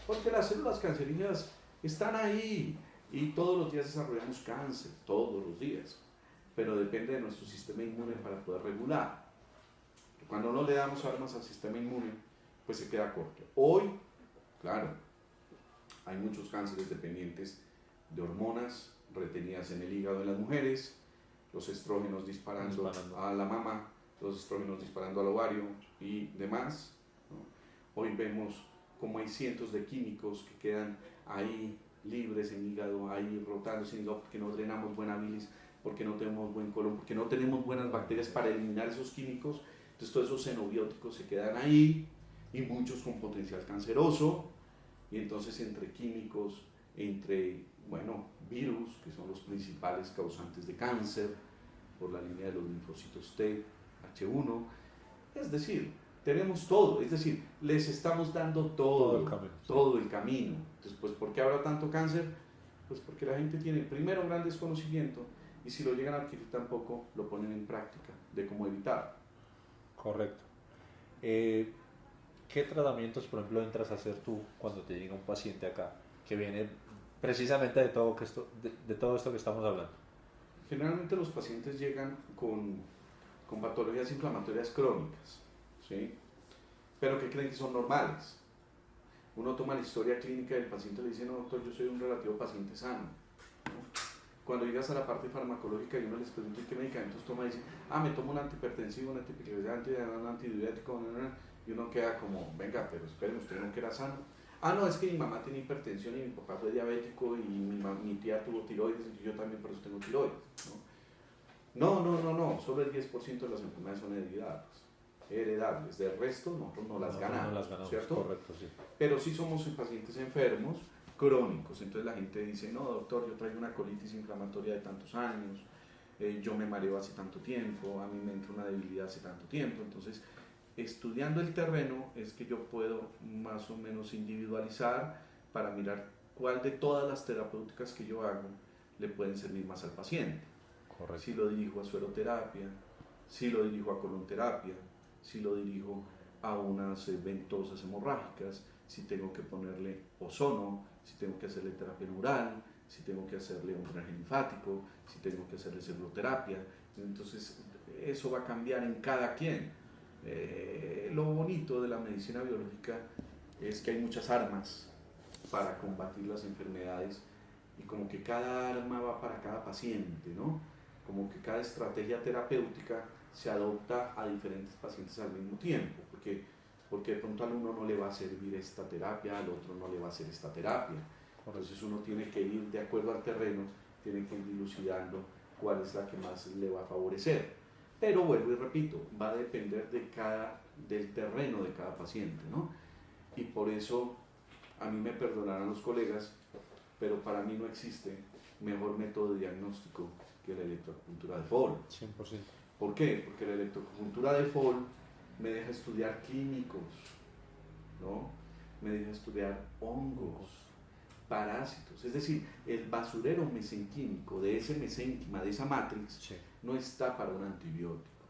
porque las células cancerígenas están ahí y todos los días desarrollamos cáncer, todos los días, pero depende de nuestro sistema inmune para poder regular. Cuando no le damos armas al sistema inmune, pues se queda corto. Hoy, claro, hay muchos cánceres dependientes de hormonas retenidas en el hígado de las mujeres, los estrógenos disparando a la mama, los estrógenos disparando al ovario y demás, ¿no? Hoy vemos como hay cientos de químicos que quedan ahí libres en hígado, ahí rotando sin hígado porque no drenamos buena bilis, porque no tenemos buen colon, porque no tenemos buenas bacterias para eliminar esos químicos. Entonces todos esos xenobióticos se quedan ahí y muchos con potencial canceroso. Y entonces entre químicos, entre, bueno, virus, que son los principales causantes de cáncer, por la línea de los linfocitos T, H1, es decir, tenemos todo, es decir, les estamos dando todo el camino. Entonces, pues, ¿por qué habrá tanto cáncer? Pues porque la gente tiene, primero, gran desconocimiento, y si lo llegan a adquirir tampoco, lo ponen en práctica, de cómo evitar. Correcto. ¿Qué tratamientos, por ejemplo, entras a hacer tú cuando te llega un paciente acá que viene precisamente de todo esto que estamos hablando? Generalmente los pacientes llegan con patologías inflamatorias crónicas, ¿sí? Pero que creen que son normales. Uno toma la historia clínica del paciente y le dice, no, doctor, yo soy un relativo paciente sano, ¿no? Cuando llegas a la parte farmacológica y uno les pregunta qué medicamentos toma, dice, me tomo un antihipertensivo, un antipirexiante, un antidiurético, y uno queda como, venga, pero esperen, usted no que era sano. No, es que mi mamá tiene hipertensión y mi papá fue diabético y mi tía tuvo tiroides y yo también por eso tengo tiroides, ¿no? Solo el 10% de las enfermedades son heredables, del resto nosotros no las ganamos, ¿cierto? Correcto, sí. Pero sí somos pacientes enfermos, crónicos, entonces la gente dice, no, doctor, yo traigo una colitis inflamatoria de tantos años, yo me mareo hace tanto tiempo, a mí me entra una debilidad hace tanto tiempo, entonces estudiando el terreno es que yo puedo más o menos individualizar para mirar cuál de todas las terapéuticas que yo hago le pueden servir más al paciente. Correcto. Si lo dirijo a sueroterapia, si lo dirijo a colonterapia, si lo dirijo a unas ventosas hemorrágicas, si tengo que ponerle ozono, si tengo que hacerle terapia neural, si tengo que hacerle un drenaje linfático, si tengo que hacerle celuloterapia. Entonces eso va a cambiar en cada quien. Lo bonito de la medicina biológica es que hay muchas armas para combatir las enfermedades y como que cada arma va para cada paciente, ¿no? Como que cada estrategia terapéutica se adopta a diferentes pacientes al mismo tiempo, porque de pronto al uno no le va a servir esta terapia, al otro no le va a hacer esta terapia. Entonces uno tiene que ir de acuerdo al terreno, tiene que ir dilucidando cuál es la que más le va a favorecer. Pero vuelvo y repito, va a depender del terreno de cada paciente, ¿no? Y por eso, a mí me perdonarán los colegas, pero para mí no existe mejor método de diagnóstico que la electroacupuntura de Fall. 100%. ¿Por qué? Porque la electroacupuntura de Fall me deja estudiar químicos, ¿no? Me deja estudiar hongos, parásitos. Es decir, el basurero mesenquímico de ese mesénquima, de esa matrix, Sí. no está para un antibiótico,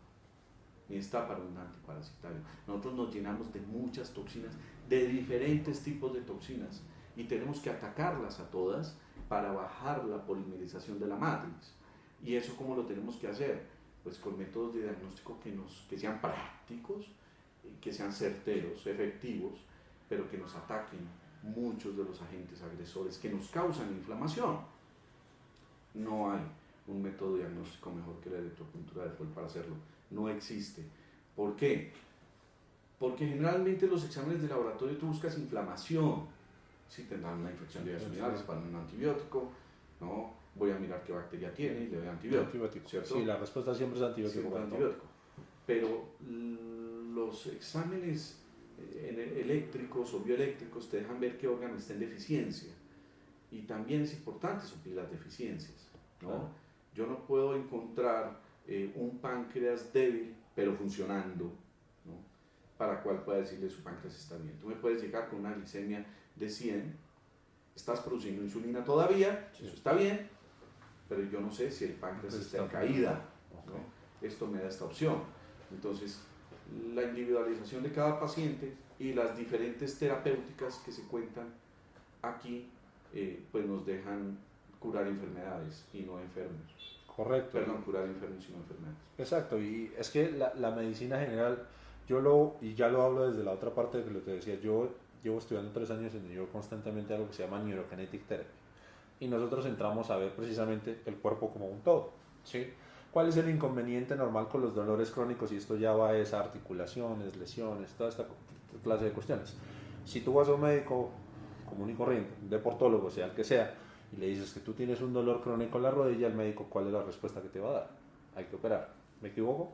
ni está para un antiparasitario. Nosotros nos llenamos de muchas toxinas, de diferentes tipos de toxinas, y tenemos que atacarlas a todas para bajar la polimerización de la matrix. ¿Y eso cómo lo tenemos que hacer? Pues con métodos de diagnóstico que sean prácticos, que sean certeros, efectivos, pero que nos ataquen muchos de los agentes agresores que nos causan inflamación. No hay un método diagnóstico mejor que la electroacupuntura de Fall para hacerlo. No existe. ¿Por qué? Porque generalmente los exámenes de laboratorio tú buscas inflamación. Si tendrán una infección de vías urinarias para un antibiótico, ¿no? Voy a mirar qué bacteria tiene y le doy antibiótico. ¿Cierto? Sí, la respuesta siempre es antibiótico. Siempre antibiótico. Pero los exámenes eléctricos o bioeléctricos te dejan ver qué órgano está en deficiencia. Y también es importante suplir las deficiencias, ¿no? Claro. Yo no puedo encontrar un páncreas débil, pero funcionando, ¿no? Para cual pueda decirle su páncreas está bien. Tú me puedes llegar con una glicemia de 100, estás produciendo insulina todavía, sí. Eso está bien, pero yo no sé si el páncreas está en caída, ¿no? Esto me da esta opción. Entonces, la individualización de cada paciente y las diferentes terapéuticas que se cuentan aquí, pues nos dejan curar enfermedades y no enfermos. Correcto. Perdón, curar enfermos y no enfermedades. Exacto, y es que la medicina general, y ya lo hablo desde la otra parte de lo que te decía, yo llevo estudiando 3 años en New York constantemente algo que se llama Neurokinetic Therapy, y nosotros entramos a ver precisamente el cuerpo como un todo, ¿sí? ¿Cuál es el inconveniente normal con los dolores crónicos? Y esto ya va a esas articulaciones, lesiones, toda esta clase de cuestiones. Si tú vas a un médico común y corriente, un deportólogo, sea el que sea, y le dices que tú tienes un dolor crónico en la rodilla, el médico, ¿cuál es la respuesta que te va a dar? Hay que operar. ¿Me equivoco?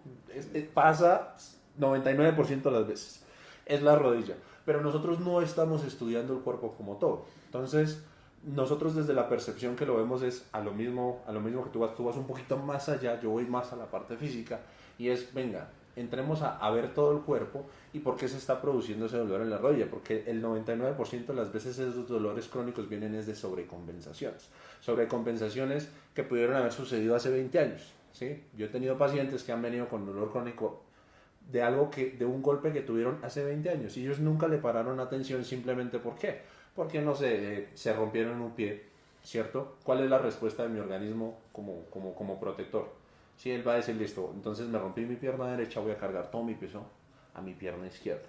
Pasa 99% de las veces. Es la rodilla. Pero nosotros no estamos estudiando el cuerpo como todo. Entonces, nosotros desde la percepción que lo vemos es a lo mismo que tú vas un poquito más allá, yo voy más a la parte física, y es, venga, entremos a ver todo el cuerpo y por qué se está produciendo ese dolor en la rodilla, porque el 99% de las veces esos dolores crónicos vienen es de sobrecompensaciones que pudieron haber sucedido hace 20 años, ¿sí? Yo he tenido pacientes que han venido con dolor crónico de un golpe que tuvieron hace 20 años y ellos nunca le pararon atención simplemente ¿por qué? Porque no sé, se rompieron un pie, ¿cierto? ¿Cuál es la respuesta de mi organismo como protector? Si él va a decir, listo, entonces me rompí mi pierna derecha, voy a cargar todo mi peso a mi pierna izquierda.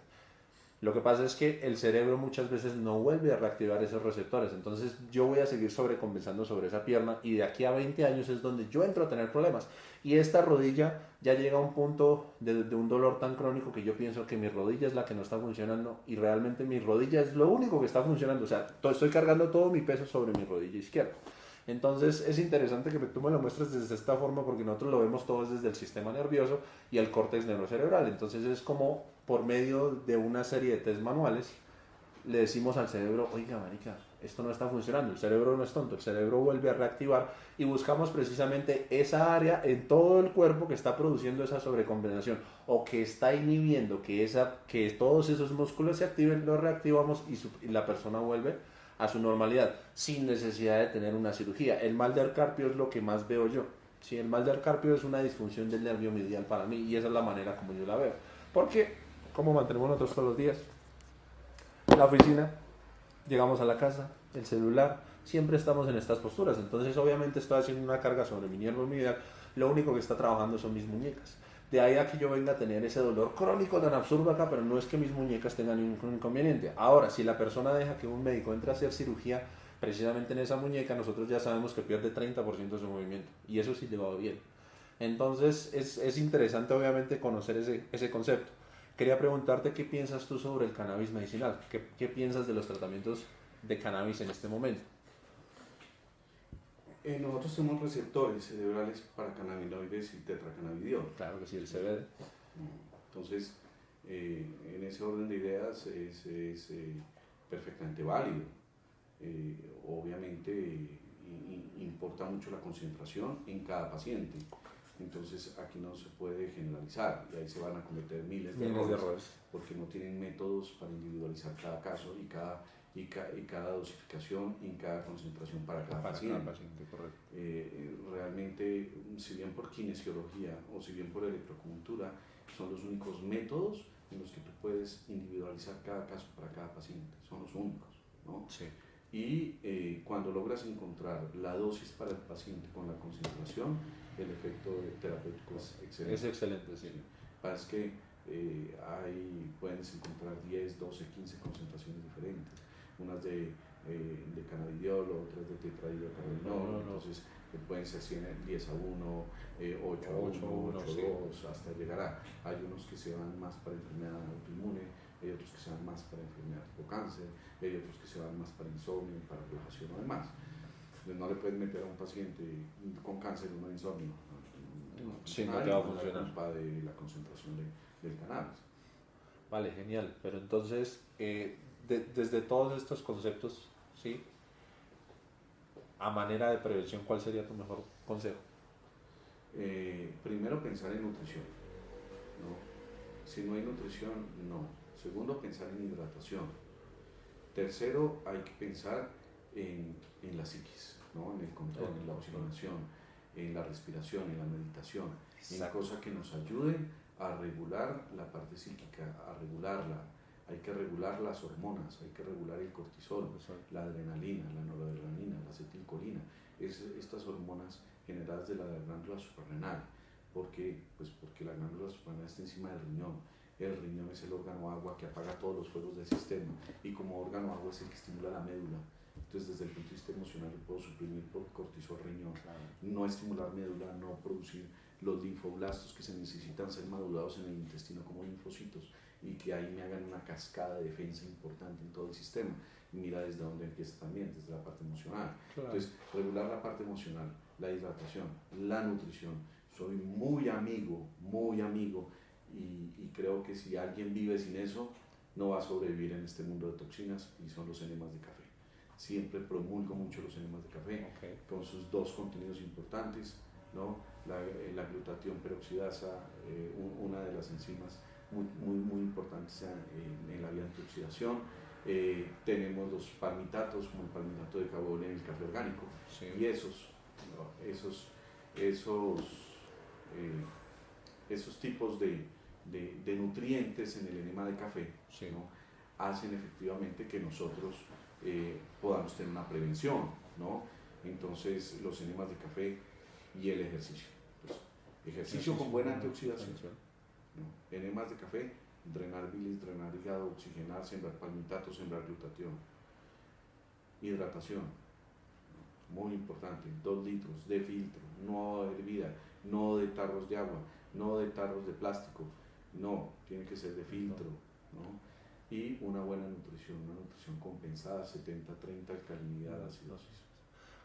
Lo que pasa es que el cerebro muchas veces no vuelve a reactivar esos receptores, entonces yo voy a seguir sobrecompensando sobre esa pierna y de aquí a 20 años es donde yo entro a tener problemas. Y esta rodilla ya llega a un punto de un dolor tan crónico que yo pienso que mi rodilla es la que no está funcionando y realmente mi rodilla es lo único que está funcionando, o sea, estoy cargando todo mi peso sobre mi rodilla izquierda. Entonces es interesante que tú me lo muestres desde esta forma porque nosotros lo vemos todos desde el sistema nervioso y el córtex neurocerebral. Entonces es como por medio de una serie de test manuales le decimos al cerebro, oiga marica, esto no está funcionando, el cerebro no es tonto, el cerebro vuelve a reactivar y buscamos precisamente esa área en todo el cuerpo que está produciendo esa sobrecompensación o que está inhibiendo que todos esos músculos se activen, lo reactivamos y la persona vuelve a su normalidad, sin necesidad de tener una cirugía. El mal del carpio es lo que más veo yo. ¿Sí? El mal del carpio es una disfunción del nervio medial para mí y esa es la manera como yo la veo. Porque, ¿cómo mantenemos nosotros todos los días? La oficina, llegamos a la casa, el celular, siempre estamos en estas posturas. Entonces, obviamente, estoy haciendo una carga sobre mi nervio medial. Lo único que está trabajando son mis muñecas. De ahí a que yo venga a tener ese dolor crónico tan absurdo acá, pero no es que mis muñecas tengan ningún inconveniente. Ahora, si la persona deja que un médico entre a hacer cirugía precisamente en esa muñeca, nosotros ya sabemos que pierde 30% de su movimiento. Y eso sí le va bien. Entonces, es interesante obviamente conocer ese concepto. Quería preguntarte qué piensas tú sobre el cannabis medicinal. ¿Qué piensas de los tratamientos de cannabis en este momento? Nosotros tenemos receptores cerebrales para cannabinoides y tetracannabidiol. Claro que sí, el CBD. Entonces, en ese orden de ideas es perfectamente válido. Obviamente importa mucho la concentración en cada paciente. Entonces aquí no se puede generalizar y ahí se van a cometer miles de errores porque no tienen métodos para individualizar cada caso y cada dosificación y cada concentración para cada paciente. Correcto. Realmente, si bien por kinesiología o si bien por electroacupuntura, son los únicos métodos en los que tú puedes individualizar cada caso para cada paciente, son los únicos, ¿no? Sí. Y cuando logras encontrar la dosis para el paciente con la concentración, el efecto terapéutico es excelente. Es excelente, sí. Es que puedes encontrar 10, 12, 15 concentraciones diferentes, unas de cannabidiol, otras de tetrahidrocannabinol, entonces pueden ser 10 a 1, 8 a 1, 8 a 2, hasta llegar a, hay unos que se van más para enfermedad autoinmune, hay otros que se van más para enfermedad tipo cáncer, hay otros que se van más para insomnio, para relajación o demás. Entonces no le puedes meter a un paciente con cáncer uno de insomnio. Sí, no te va a funcionar. La culpa de la concentración del cannabis. Vale, genial. Pero entonces, desde todos estos conceptos, ¿sí? A manera de prevención, ¿cuál sería tu mejor consejo? Primero, pensar en nutrición, ¿no? Si no hay nutrición, no. Segundo, pensar en hidratación. Tercero, hay que pensar en la psiquis, ¿no? En el control, en la oxigenación, en la respiración, en la meditación, en cosas que nos ayuden a regular la parte psíquica, a regularla. Hay que regular las hormonas, hay que regular el cortisol, la adrenalina, la noradrenalina, la acetilcolina. Estas hormonas generadas de la glándula suprarrenal. ¿Por qué? Pues porque la glándula suprarrenal está encima del riñón. El riñón es el órgano agua que apaga todos los fuegos del sistema y como órgano agua es el que estimula la médula. Entonces, desde el punto de vista emocional, yo puedo suprimir por cortisol riñón, no estimular médula, no producir los linfoblastos que se necesitan ser madurados en el intestino como linfocitos y que ahí me hagan una cascada de defensa importante en todo el sistema. Y mira desde dónde empieza también, desde la parte emocional. Claro. Entonces, regular la parte emocional, la hidratación, la nutrición. Soy muy amigo y creo que si alguien vive sin eso, no va a sobrevivir en este mundo de toxinas y son los enemas de café. Siempre promulgo mucho los enemas de café, con sus dos contenidos importantes, ¿no? La glutatión peroxidasa, una de las enzimas muy importantes en la vía de antioxidación. Tenemos los palmitatos, como el palmitato de caboel en el café orgánico, y esos tipos de nutrientes en el enema de café, ¿no? Hacen efectivamente que nosotros podamos tener una prevención, ¿no? Entonces, los enemas de café y el ejercicio. Pues, ejercicio con buena antioxidación, ¿no? Enemas de café, drenar bilis, drenar hígado, oxigenar, sembrar palmitato, sembrar glutatión. Hidratación, ¿no? Muy importante, 2 litros de filtro, no hervida, no de tarros de agua, no de tarros de plástico, no, tiene que ser de filtro, ¿no? Y una buena nutrición, una nutrición compensada, 70-30, alcalinidad, acidosis.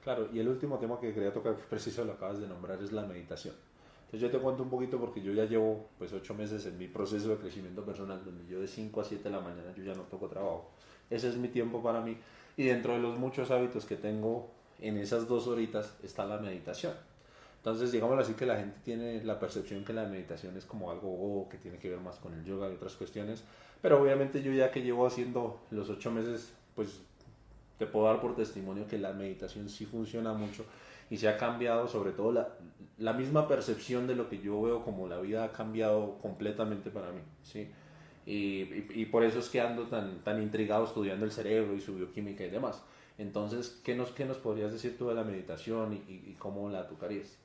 Claro, y el último tema que quería tocar, preciso lo acabas de nombrar, es la meditación. Entonces yo te cuento un poquito porque yo ya llevo pues 8 meses en mi proceso de crecimiento personal, donde yo de 5 a 7 de la mañana yo ya no toco trabajo. Ese es mi tiempo para mí y dentro de los muchos hábitos que tengo en esas 2 horitas está la meditación. Entonces, digámoslo así, que la gente tiene la percepción que la meditación es como algo que tiene que ver más con el yoga y otras cuestiones, pero obviamente yo ya que llevo haciendo los 8 meses, pues te puedo dar por testimonio que la meditación sí funciona mucho y se ha cambiado, sobre todo la misma percepción de lo que yo veo como la vida ha cambiado completamente para mí, ¿sí? Y por eso es que ando tan intrigado estudiando el cerebro y su bioquímica y demás. Entonces, ¿qué nos podrías decir tú de la meditación y cómo la tocarías?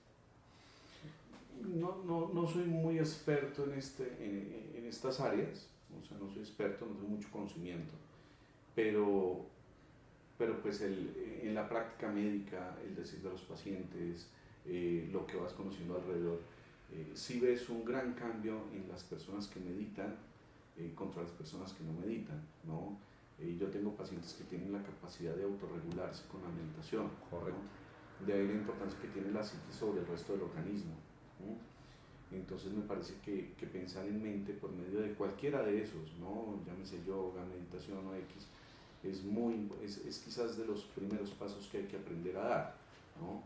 No soy muy experto en estas áreas, o sea, no soy experto, no tengo mucho conocimiento, pero pues en la práctica médica, el decir de los pacientes, lo que vas conociendo alrededor, sí ves un gran cambio en las personas que meditan contra las personas que no meditan, ¿no? Yo tengo pacientes que tienen la capacidad de autorregularse con la meditación. Correcto. ¿No? De ahí la importancia que tiene la psiquis sobre el resto del organismo. ¿No? Entonces me parece que pensar en mente por medio de cualquiera de esos, ¿no? Llámese yoga, meditación o X, es quizás de los primeros pasos que hay que aprender a dar, ¿no?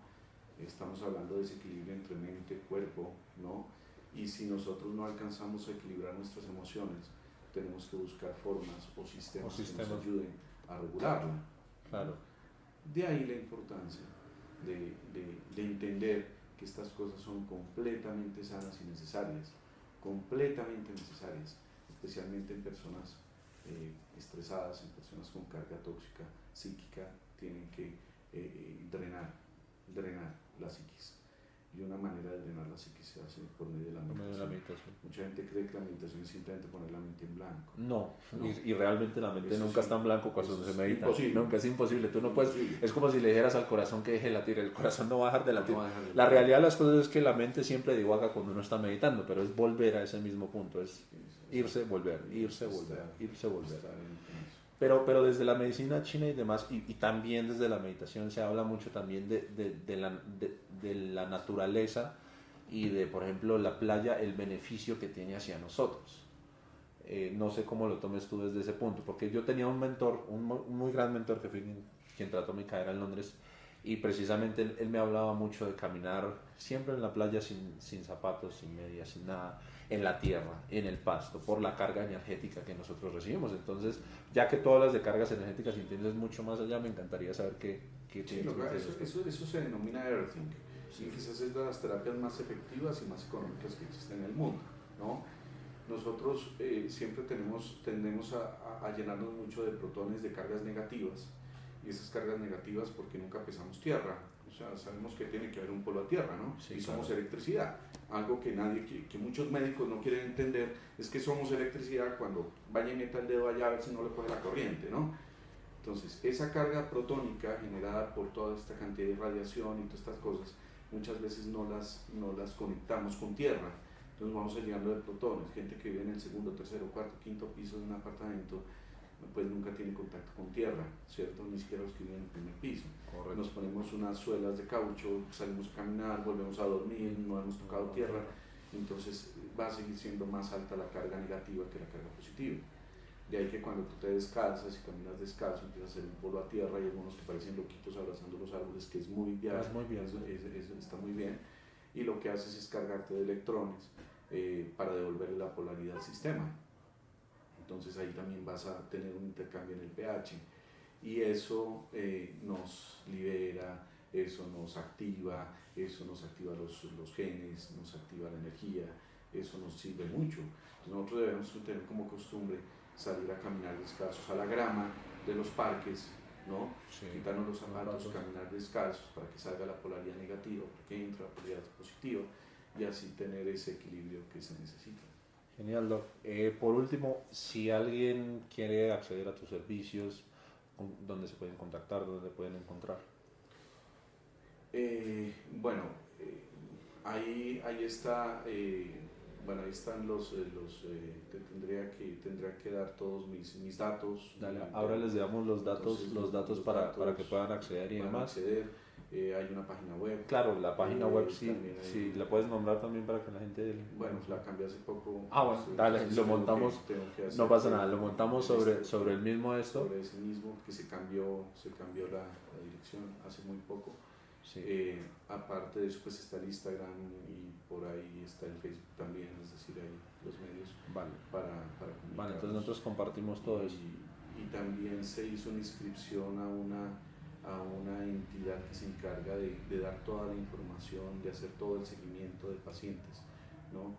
Estamos hablando de ese equilibrio entre mente y cuerpo, ¿no? Y si nosotros no alcanzamos a equilibrar nuestras emociones, tenemos que buscar formas o sistemas que nos ayuden a regularla. Claro. De ahí la importancia de entender que estas cosas son completamente sanas y necesarias, especialmente en personas estresadas, en personas con carga tóxica psíquica, tienen que drenar la psiquis. Y una manera de drenar la psiquis se hace por medio de la meditación. Mucha gente cree que la meditación es simplemente poner la mente en blanco. No. Y realmente la mente nunca está en blanco cuando se medita. Imposible. Nunca, es imposible. Tú no puedes, es como si le dijeras al corazón que deje de latir. El corazón no va a dejar de latir. La realidad de las cosas es que la mente siempre divaga cuando uno está meditando, pero es volver a ese mismo punto. Es irse, volver. Pero desde la medicina china y demás, y también desde la meditación se habla mucho también de la naturaleza y de, por ejemplo, la playa, el beneficio que tiene hacia nosotros. No sé cómo lo tomes tú desde ese punto, porque yo tenía un mentor, un muy gran mentor que fue quien trató mi carrera en Londres, y precisamente él me hablaba mucho de caminar siempre en la playa sin zapatos, sin medias, sin nada, en la tierra, en el pasto, por la carga energética que nosotros recibimos. Entonces, ya que tú hablas de cargas energéticas y entiendes mucho más allá, me encantaría saber qué sí, eso se denomina earthing, sí. Y quizás es de las terapias más efectivas y más económicas que existen en el mundo, ¿no? Nosotros siempre tendemos a llenarnos mucho de protones, de cargas negativas, y esas cargas negativas porque nunca pesamos tierra. O sea, sabemos que tiene que haber un polo a tierra, ¿no? Sí, y somos electricidad. Algo que muchos médicos no quieren entender es que somos electricidad cuando vaya y meta el dedo allá a ver si no le coge la corriente, ¿no? Entonces, esa carga protónica generada por toda esta cantidad de radiación y todas estas cosas, muchas veces no las conectamos con tierra. Entonces vamos llegando de protones, gente que vive en el segundo, tercero, cuarto, quinto piso de un apartamento, pues nunca tiene contacto con tierra, ¿cierto? Ni siquiera los que viven en el primer piso. Correcto. Nos ponemos unas suelas de caucho, salimos a caminar, volvemos a dormir, no hemos tocado tierra, entonces va a seguir siendo más alta la carga negativa que la carga positiva. De ahí que cuando tú te descalzas y caminas descalzo, empiezas a hacer un polo a tierra y algunos que parecen loquitos abrazando los árboles, que es muy bien, está muy bien, y lo que haces es cargarte de electrones para devolverle la polaridad al sistema. Entonces ahí también vas a tener un intercambio en el pH y eso nos libera, eso nos activa los genes, nos activa la energía, eso nos sirve mucho. Entonces nosotros debemos tener como costumbre salir a caminar descalzos a la grama de los parques, ¿no? Sí. Quitarnos los zapatos, caminar descalzos para que salga la polaridad negativa, para que entre la polaridad positiva y así tener ese equilibrio que se necesita. Genial, Doc. Por último, si alguien quiere acceder a tus servicios, ¿dónde se pueden contactar? ¿Dónde pueden encontrar? Ahí está. Ahí están tendría que dar todos mis datos. Dale, ahora les damos los datos para que puedan acceder y demás. Hay una página web. Claro, la página web sí, la puedes nombrar también para que la gente... Bueno, la cambié hace poco. Bueno, dale, lo montamos, no pasa nada, lo montamos sobre el mismo esto. Sobre ese mismo, que se cambió la dirección hace muy poco. Sí. Aparte de eso, pues está el Instagram y por ahí está el Facebook también, es decir, hay los medios para comunicarnos. Vale, entonces nosotros compartimos todo eso. Y también se hizo una inscripción a una entidad que se encarga de dar toda la información, de hacer todo el seguimiento de pacientes, ¿no?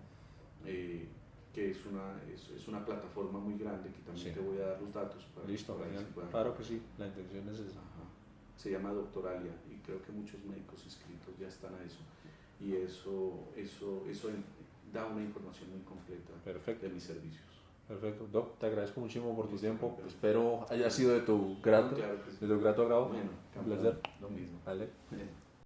Que es una plataforma muy grande que también te voy a dar los datos. Listo, genial. Claro que sí, la intención es esa. Ajá. Se llama Doctoralia y creo que muchos médicos inscritos ya están a eso. Y eso da una información muy completa. Perfecto. De mis servicios. Perfecto. Doc, te agradezco muchísimo por tu tiempo. Espero haya sido de tu grato, claro que sí. de tu grato agrado. Bueno, un placer. Lo mismo. Vale.